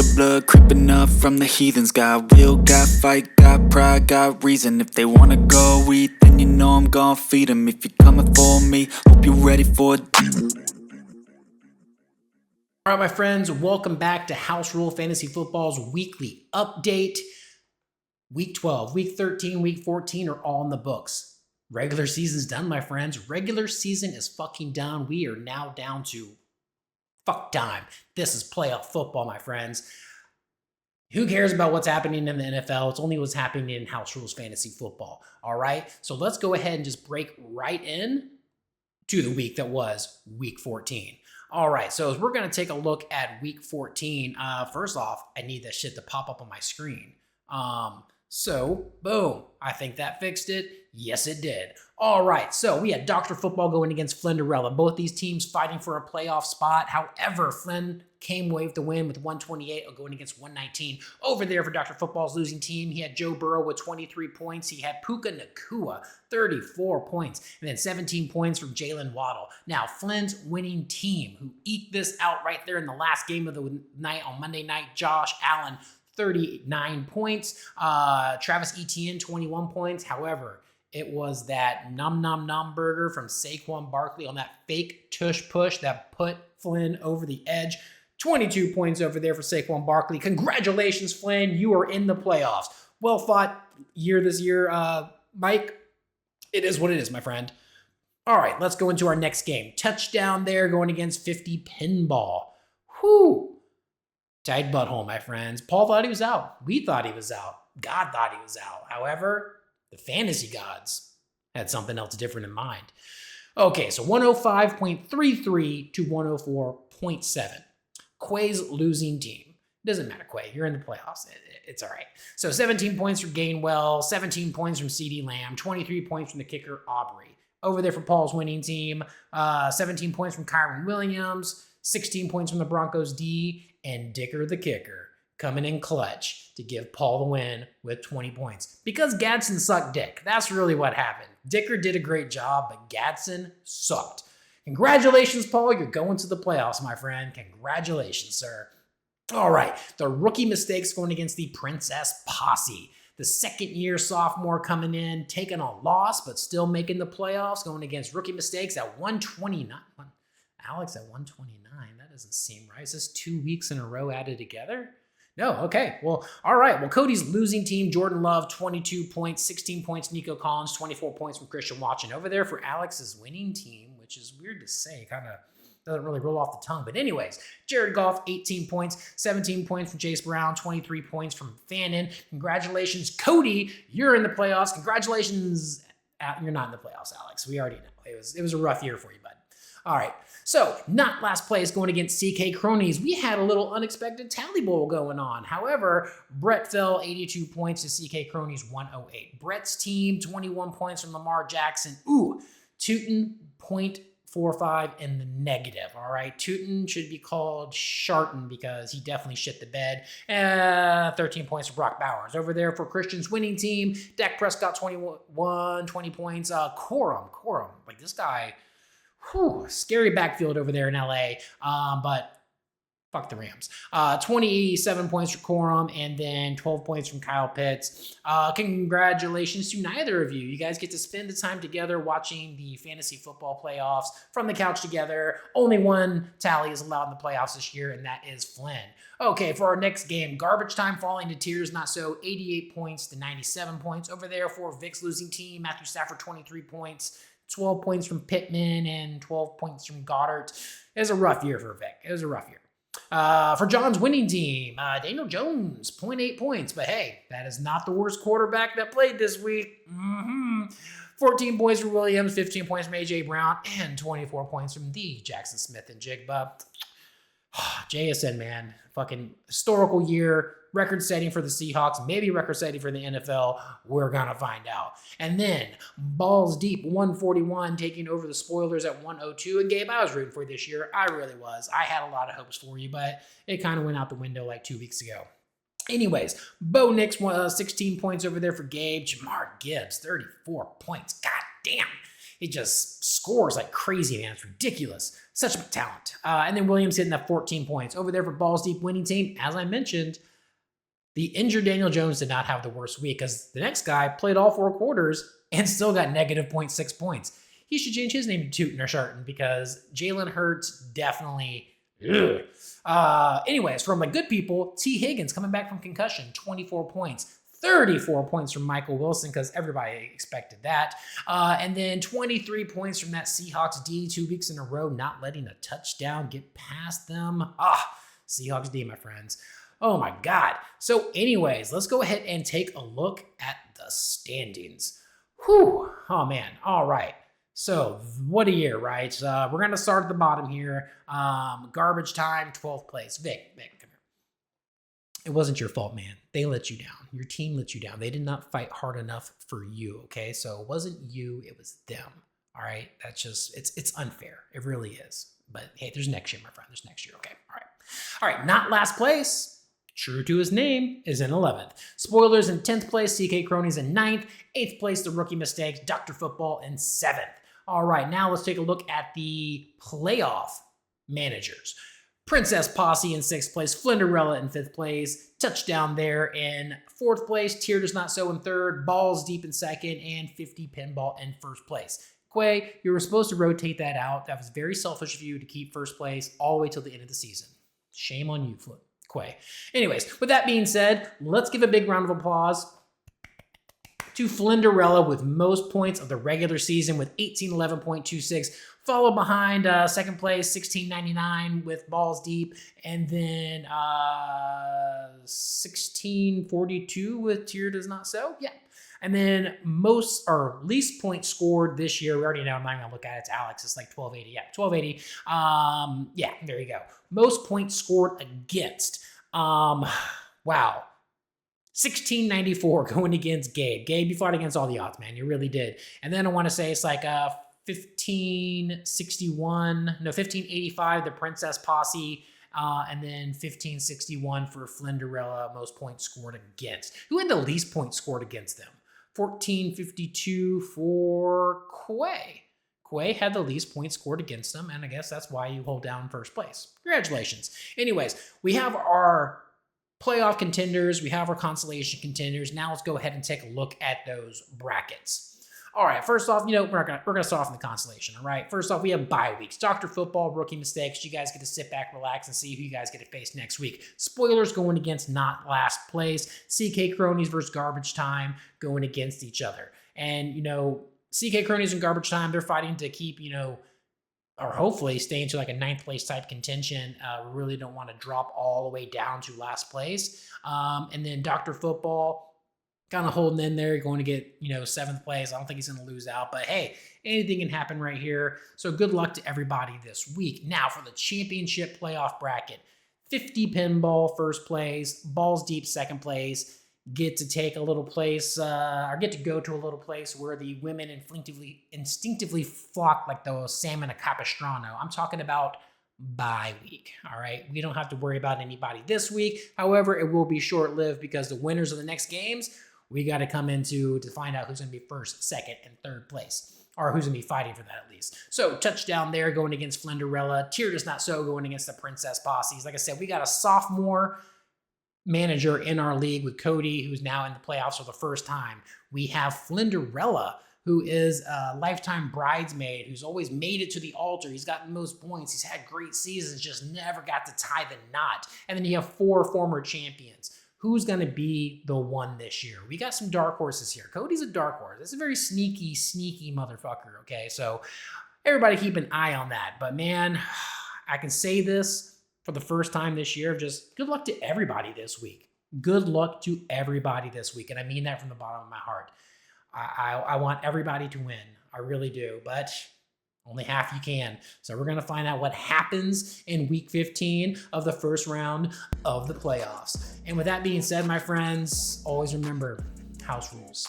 the blood creeping up from the heathens. Got will, got fight, got pride, got reason. If they wanna go eat, then you know I'm gon' feed them. If you're coming for me, hope you're ready for it. All right, my friends, welcome back to House Rule Fantasy Football's weekly update. Week 12, Week 13, Week 14 are all in the books. Regular season's done, my friends. Regular season is fucking done. We are now down to fuck time. This is playoff football, my friends. Who cares about what's happening in the NFL? It's only what's happening in House Rules Fantasy Football. All right, so let's go ahead and just break right in to the week that was Week 14. All right, so as we're going to take a look at Week 14, first off, I need that shit to pop up on my screen. So, boom, I think that fixed it. Yes, it did. All right, so we had Dr. Football going against Flinderella. Both these teams fighting for a playoff spot. However, Flynn came away with the win with 128 going against 119. Over there for Dr. Football's losing team, he had Joe Burrow with 23 points. He had Puka Nacua, 34 points, and then 17 points from Jalen Waddle. Now, Flynn's winning team, who eked this out right there in the last game of the night on Monday night, Josh Allen, 39 points. Travis Etienne, 21 points. However, it was that nom burger from Saquon Barkley on that fake tush push that put Flynn over the edge. 22 points over there for Saquon Barkley. Congratulations, Flynn. You are in the playoffs. Well fought year this year, Mike. It is what it is, my friend. All right, let's go into our next game. Touchdown there going against 50 Pinball. Whew. Tight butthole, my friends. Paul thought he was out. We thought he was out. God thought he was out. However, the fantasy gods had something else different in mind. Okay, so 105.33 to 104.7. Quay's losing team. Doesn't matter, Quay. You're in the playoffs. It's all right. So 17 points from Gainwell, 17 points from CeeDee Lamb, 23 points from the kicker, Aubrey. Over there for Paul's winning team, 17 points from Kyron Williams, 16 points from the Broncos D, and Dicker the kicker coming in clutch to give Paul the win with 20 points. Because Gadsden sucked dick. That's really what happened. Dicker did a great job, but Gadsden sucked. Congratulations, Paul. You're going to the playoffs, my friend. Congratulations, sir. All right. The rookie mistakes going against the Princess Posse. The second-year sophomore coming in, taking a loss, but still making the playoffs, going against rookie mistakes at 129. Alex at 129. That doesn't seem right. Is this 2 weeks in a row added together? No, okay. Well, all right. Well, Cody's losing team, Jordan Love, 22 points, 16 points, Nico Collins, 24 points from Christian Watson. Over there for Alex's winning team, which is weird to say, kind of doesn't really roll off the tongue. But anyways, Jared Goff, 18 points, 17 points from Chase Brown, 23 points from Fannin. Congratulations, Cody. You're in the playoffs. Congratulations. You're not in the playoffs, Alex. We already know. It was a rough year for you, bud. All right, so not last place going against CK Cronies. We had a little unexpected tally bowl going on. However, Brett fell 82 points to CK Cronies 108. Brett's team, 21 points from Lamar Jackson. Ooh, Tootin 0.45 in the negative, all right? Tootin should be called Sharton because he definitely shit the bed. 13 points for Brock Bowers. Over there for Christian's winning team, Dak Prescott 20 points. Corum, like this guy... Whew, scary backfield over there in LA, but fuck the Rams. 27 points for Corum and then 12 points from Kyle Pitts. Congratulations to neither of you. You guys get to spend the time together watching the fantasy football playoffs from the couch together. Only one tally is allowed in the playoffs this year, and that is Flynn. Okay, for our next game, garbage time falling to tears, not so, 88 points to 97 points. Over there for Vic's losing team, Matthew Stafford, 23 points. 12 points from Pittman and 12 points from Goddard. It was a rough year for Vic. It was a rough year. For John's winning team, Daniel Jones, 0.8 points. But hey, that is not the worst quarterback that played this week. 14 points for Williams, 15 points from A.J. Brown, and 24 points from the Jackson Smith and Jigba. JSN, man. Fucking historical year. Record setting for the Seahawks, maybe record setting for the NFL. We're going to find out. And then balls deep, 141, taking over the spoilers at 102. And Gabe, I was rooting for you this year. I really was. I had a lot of hopes for you, but it kind of went out the window like 2 weeks ago. Anyways, Bo Nix, 16 points over there for Gabe. Jamar Gibbs, 34 points. God damn. He just scores like crazy, man. It's ridiculous. Such talent. And then Williams hitting that 14 points. Over there for Balls Deep winning team, as I mentioned, the injured Daniel Jones did not have the worst week because the next guy played all 4 quarters and still got negative 0.6 points. He should change his name to Tootin' or Shartin because Jalen Hurts definitely... anyways, from the good people, T. Higgins coming back from concussion, 24 points. 34 points from Michael Wilson because everybody expected that. And then 23 points from that Seahawks D 2 weeks in a row, not letting a touchdown get past them. Seahawks D, my friends. Oh my God. So anyways, let's go ahead and take a look at the standings. Whew. Oh man. All right. So what a year, right? We're going to start at the bottom here. Garbage time, 12th place. Vic, come here. It wasn't your fault, man. They let you down. Your team let you down. They did not fight hard enough for you, okay? So it wasn't you, it was them, all right? That's just, it's unfair. It really is. But hey, there's next year, my friend. There's next year, okay? All right, not last place. True to his name, is in 11th. Spoilers in 10th place. CK Cronies in 9th. 8th place, The Rookie Mistakes. Dr. Football in 7th. All right, now let's take a look at the playoff managers. Princess Posse in 6th place, Flinderella in 5th place, Touchdown there in 4th place, Tear Does Not Sow in 3rd, Balls Deep in 2nd, and 50 Pinball in 1st place. Quay, you were supposed to rotate that out. That was very selfish of you to keep 1st place all the way till the end of the season. Shame on you, Quay. Anyways, with that being said, let's give a big round of applause to Flinderella with most points of the regular season with 1811.26, followed behind 2nd place 1699 with Balls Deep, and then 1642 with Tear Does Not Sow. Yeah. And then most or least points scored this year. We already know. I'm not going to look at it. It's Alex. It's like 1280. Yeah, 1280. Yeah, there you go. Most points scored against. Wow. 1694 going against Gabe. Gabe, you fought against all the odds, man. You really did. And then I want to say it's like 1585, the Princess Posse. And then 1561 for Flinderella, most points scored against. Who had the least points scored against them? 1452 for Quay. Quay had the least points scored against them, and I guess that's why you hold down 1st place. Congratulations. Anyways, we have our playoff contenders. We have our consolation contenders. Now let's go ahead and take a look at those brackets. All right, first off, we're gonna start off in the consolation. All right, first off, we have bye weeks. Dr. Football, Rookie Mistakes. You guys get to sit back, relax, and see who you guys get to face next week. Spoilers going against not last place. CK Cronies versus Garbage Time going against each other. And CK Cronies and Garbage Time, they're fighting to keep or hopefully stay into like a 9th place type contention. We really don't want to drop all the way down to last place. And then Dr. Football, kind of holding in there, going to get, 7th place. I don't think he's going to lose out, but hey, anything can happen right here. So good luck to everybody this week. Now for the championship playoff bracket, 50 Pinball 1st place, Balls Deep 2nd place, get to take a little place, or get to go to a little place where the women instinctively flock like the salmon of Capistrano. I'm talking about bye week. All right. We don't have to worry about anybody this week. However, it will be short-lived because the winners of the next games, we got to come into to find out who's going to be 1st, 2nd, and 3rd place, or who's going to be fighting for that at least. So Touchdown there going against Flinderella. Tear Does Not Sow going against the Princess Posses. Like I said, we got a sophomore manager in our league with Cody, who's now in the playoffs for the first time. We have Flinderella, who is a lifetime bridesmaid, who's always made it to the altar. He's gotten most points. He's had great seasons, just never got to tie the knot. And then you have 4 former champions. Who's going to be the one this year? We got some dark horses here. Cody's a dark horse. That's a very sneaky motherfucker, okay? So everybody keep an eye on that. But man, I can say this for the first time this year, just good luck to everybody this week. Good luck to everybody this week. And I mean that from the bottom of my heart. I want everybody to win. I really do. But only half you can. So we're going to find out what happens in week 15 of the first round of the playoffs. And with that being said, my friends, always remember house rules.